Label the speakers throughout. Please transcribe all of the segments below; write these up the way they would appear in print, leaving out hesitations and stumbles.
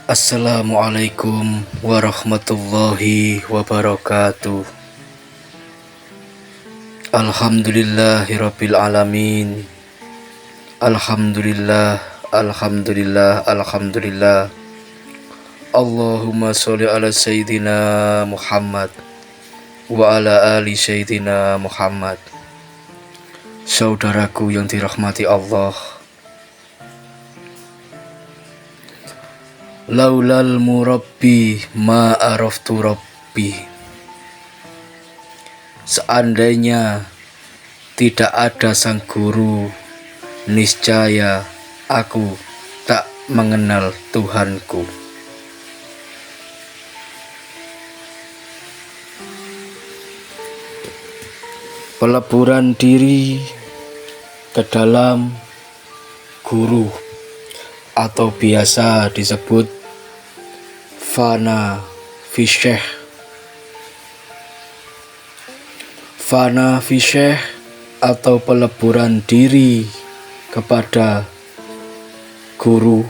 Speaker 1: Assalamualaikum warahmatullahi wabarakatuh. Alhamdulillahirabbil alamin. Alhamdulillah, alhamdulillah, alhamdulillah. Allahumma sholli ala sayyidina Muhammad wa ala ali sayyidina Muhammad. Saudaraku yang dirahmati Allah, laulal murabbi ma araftu rabbi. Seandainya tidak ada sang guru, niscaya aku tak mengenal Tuhanku. Peleburan diri ke dalam guru atau biasa disebut fana fi syekh. Fana fi syekh atau peleburan diri kepada guru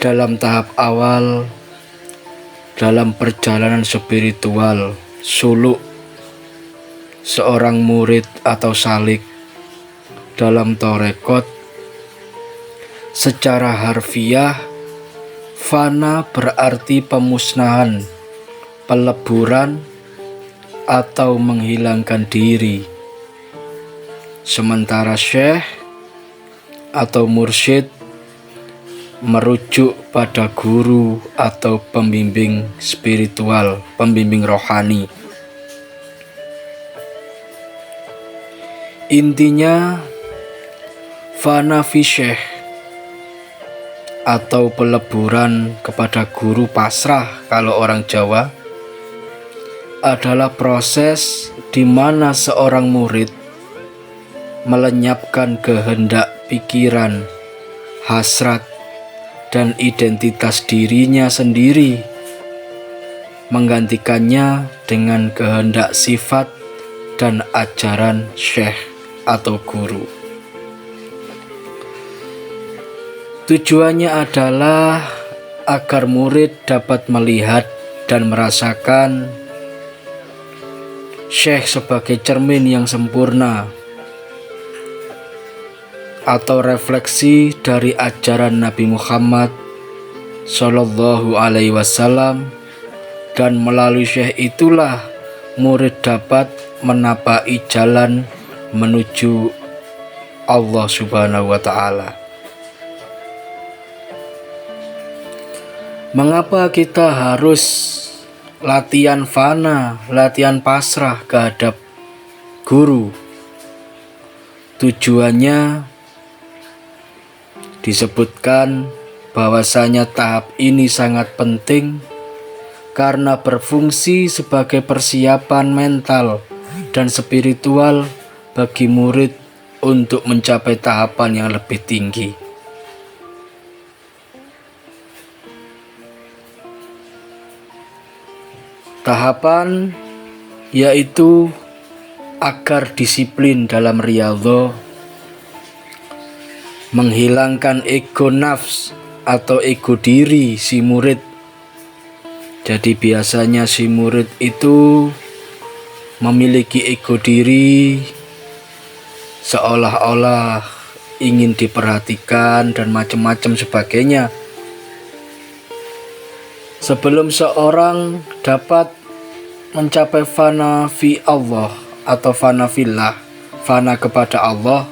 Speaker 1: dalam tahap awal dalam perjalanan spiritual suluk seorang murid atau salik dalam torekot. Secara harfiah, fana berarti pemusnahan, peleburan, atau menghilangkan diri. Sementara syekh atau mursyid merujuk pada guru atau pembimbing spiritual, pembimbing rohani. Intinya, fana fi syekh atau peleburan kepada guru, pasrah kalau orang Jawa, adalah proses di mana seorang murid melenyapkan kehendak pikiran, hasrat, dan identitas dirinya sendiri, menggantikannya dengan kehendak sifat dan ajaran syekh atau guru. Tujuannya adalah agar murid dapat melihat dan merasakan syekh sebagai cermin yang sempurna atau refleksi dari ajaran Nabi Muhammad Sallallahu Alaihi Wasallam, dan melalui syekh itulah murid dapat menapai jalan menuju Allah Subhanahu wa Ta'ala. Mengapa kita harus latihan fana, latihan pasrah kehadap guru? Tujuannya disebutkan bahwasanya tahap ini sangat penting karena berfungsi sebagai persiapan mental dan spiritual bagi murid untuk mencapai tahapan yang lebih tinggi. Tahapan yaitu agar disiplin dalam riyadhah, menghilangkan ego nafs atau ego diri si murid. Jadi biasanya si murid itu memiliki ego diri, seolah-olah ingin diperhatikan dan macam-macam sebagainya. Sebelum seorang dapat mencapai fana fi Allah atau fana fillah, fana kepada Allah,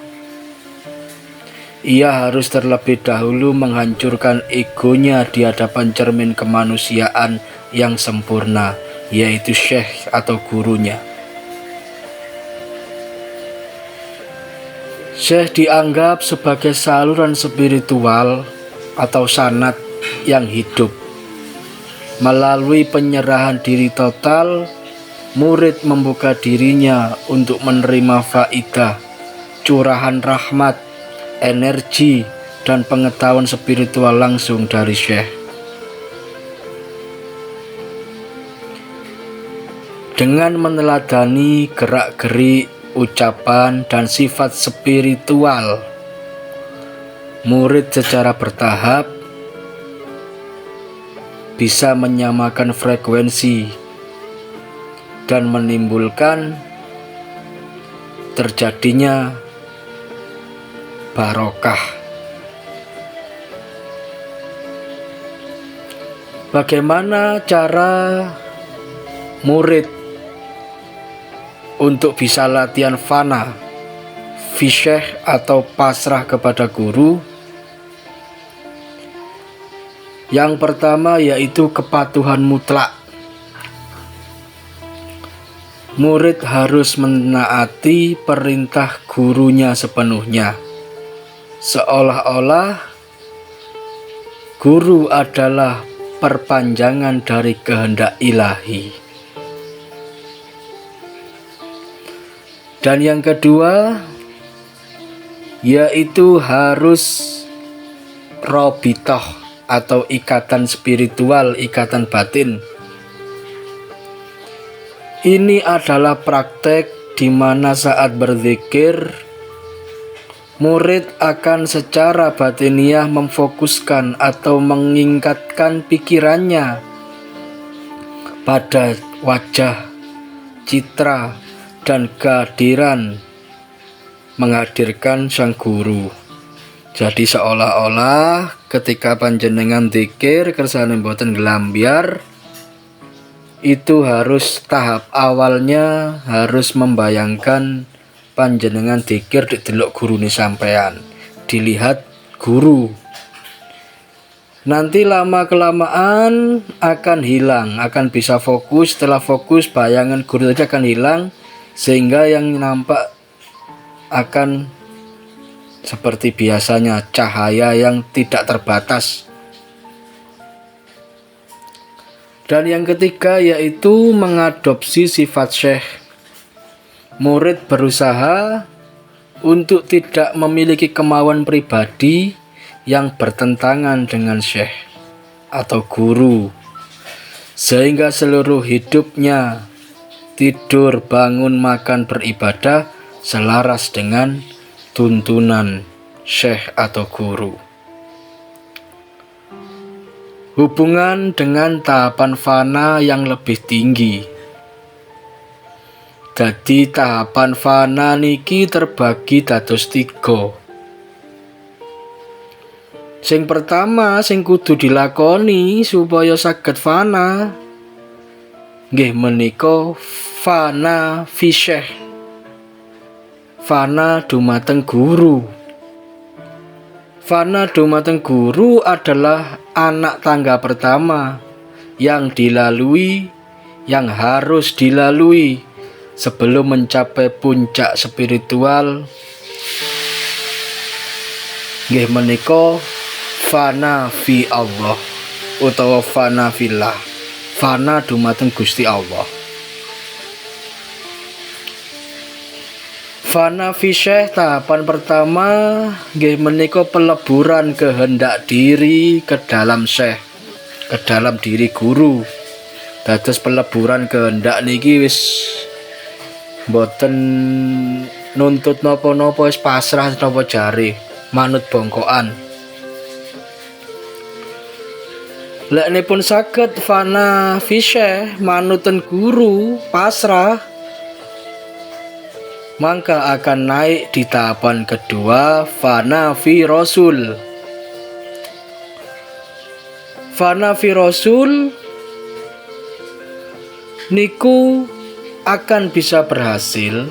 Speaker 1: ia harus terlebih dahulu menghancurkan egonya di hadapan cermin kemanusiaan yang sempurna, yaitu syekh atau gurunya. Syekh dianggap sebagai saluran spiritual atau sanad yang hidup. Melalui penyerahan diri total, murid membuka dirinya untuk menerima faidah, curahan rahmat, energi, dan pengetahuan spiritual langsung dari syekh. Dengan meneladani gerak-gerik, ucapan, dan sifat spiritual, murid secara bertahap bisa menyamakan frekuensi dan menimbulkan terjadinya barokah. Bagaimana cara murid untuk bisa latihan fana, fisyeh atau pasrah kepada guru? Yang pertama yaitu kepatuhan mutlak. Murid harus menaati perintah gurunya sepenuhnya, seolah-olah guru adalah perpanjangan dari kehendak ilahi. Dan yang kedua yaitu harus robitoh atau ikatan spiritual, ikatan batin. Ini adalah praktek di mana saat berzikir murid akan secara batiniah memfokuskan atau mengingatkan pikirannya pada wajah, citra, dan kehadiran menghadirkan sang guru. Jadi seolah-olah ketika panjenengan zikir kersane mboten nglambyar, itu harus tahap awalnya harus membayangkan panjenengan zikir didelok gurune sampean, dilihat guru. Nanti lama kelamaan akan hilang, akan bisa fokus. Setelah fokus bayangan guru saja akan hilang, sehingga yang nampak akan seperti biasanya cahaya yang tidak terbatas. Dan yang ketiga yaitu mengadopsi sifat syekh. Murid berusaha untuk tidak memiliki kemauan pribadi yang bertentangan dengan syekh atau guru, sehingga seluruh hidupnya tidur, bangun, makan, beribadah selaras dengan tuntunan syekh atau guru. Hubungan dengan tahapan fana yang lebih tinggi. Jadi tahapan fana niki terbagi dados 3. Sing pertama sing kudu dilakoni supaya saged fana nggih menika fana fisyeh. Fana dumateng guru. Fana dumateng guru adalah anak tangga pertama yang dilalui, yang harus dilalui sebelum mencapai puncak spiritual. Nggih menika fana fi Allah utawa fana fillah. Fana dumateng Gusti Allah. Fana fisyeh tahapan pertama nggih menika peleburan kehendak diri ke dalam syekh, ke dalam diri guru. Dados peleburan kehendak niki wis mboten nuntut napa-napa, wis pasrah napa jare, manut bongkokan. Leknipun saged fana fisyeh manuten guru, pasrah, maka akan naik di tahapan kedua fana fi rasul. Fana fi rasul niku akan bisa berhasil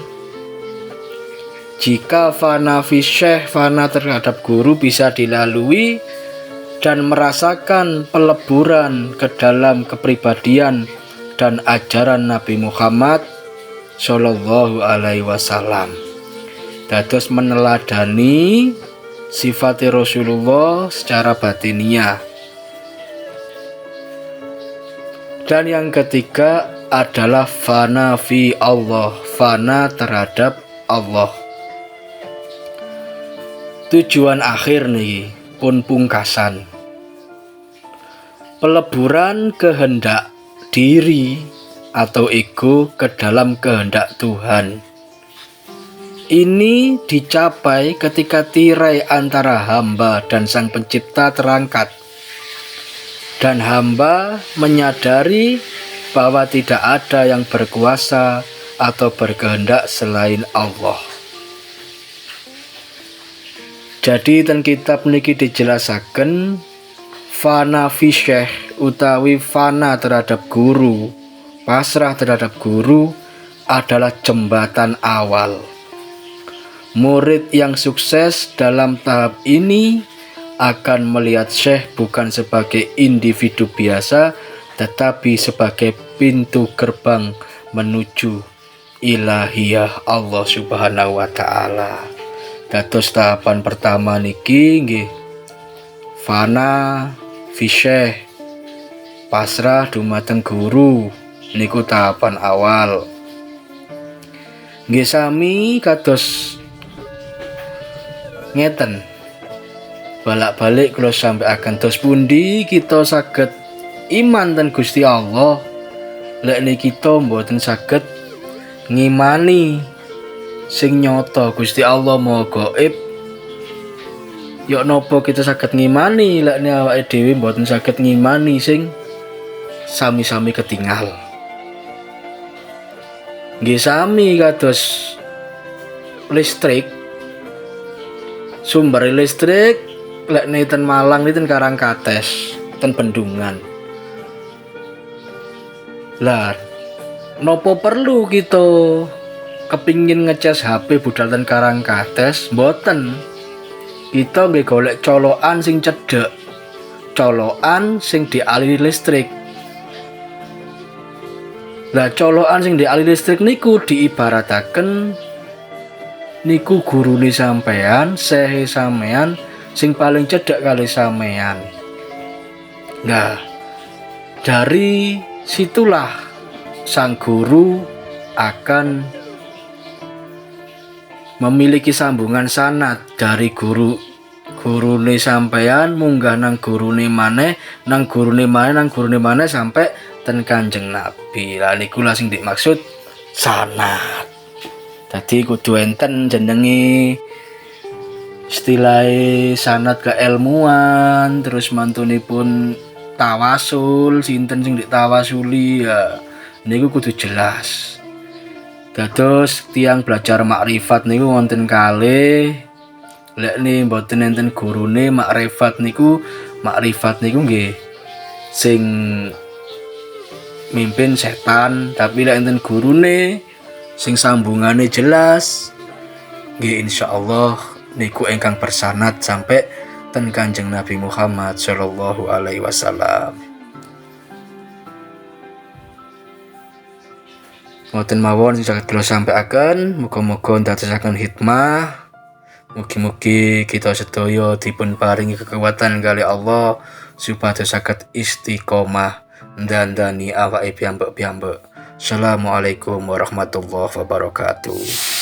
Speaker 1: jika fana fi syekh, fana terhadap guru bisa dilalui dan merasakan peleburan ke dalam kepribadian dan ajaran Nabi Muhammad Shallallahu alaihi wasallam. Dados meneladani sifat Rasulullah secara batiniah. Dan yang ketiga adalah fana fi Allah, fana terhadap Allah. Tujuan akhir nih pun pungkasan. Peleburan kehendak diri atau ego ke dalam kehendak Tuhan. Ini dicapai ketika tirai antara hamba dan Sang Pencipta terangkat dan hamba menyadari bahwa tidak ada yang berkuasa atau berkehendak selain Allah. Jadi ten kitab niki dijelasaken fana fi syekh utawi fana terhadap guru, pasrah terhadap guru adalah jembatan awal. Murid yang sukses dalam tahap ini akan melihat syekh bukan sebagai individu biasa, tetapi sebagai pintu gerbang menuju ilahiyah Allah Subhanahu wa Ta'ala. Dados tahapan pertama niki nggih fana fi syekh, pasrah dumateng guru, niku tahapan awal. Nggih sami kados ngeten, balak-balik kula sampaiaken dos pundi kita saged iman ten Gusti Allah lek niki kita mboten saged ngimani sing nyata Gusti Allah Maha Gaib. Yok napa kita saged ngimani lek awake dhewe mboten saged ngimani sing sami-sami ketinggal. Nggih sami kados listrik, sumber listrik lek ten Malang ten Karangkates, ten Bendungan. Lah nopo perlu kita kepingin ngecas HP budal ten Karangkates? Mboten. Kita nggih golek colokan sing cedhek, colokan sing dialiri listrik. Lah colokan sing dialiri listrik niku diibarataken niku gurune sampean, sehe sampean sing paling cedhek kali sampean. Nah, dari situlah sang guru akan memiliki sambungan sanad dari gurune sampean munggah nang gurune maneh, nang gurune maneh sampai ten Kanjeng Nabi. Lah niku lah sing dimaksud sanad. Dadi kudu enten jenenge istilah sanad keilmuan, terus mantunipun tawasul, sinten sing ditawasuli ya niku kudu jelas. Dados tiang belajar makrifat niku wonten kalih. Lek nih mboten enten gurune makrifat niku nggih sing mimpin setan, tapi lek enten gurune sing sambungane jelas nggih insyaallah niku ingkang bersanad sampai ten Kanjeng Nabi Muhammad sallallahu alaihi wasallam. Ngoten mawon sing saged kula sampaiaken, muga-muga ndadosaken hikmah. Mugi-mugi kita sedaya dipun paringi kekuatan kali Allah supados saged istiqomah ndandani awake piyambak-piyambak. Assalamualaikum warahmatullahi wabarakatuh.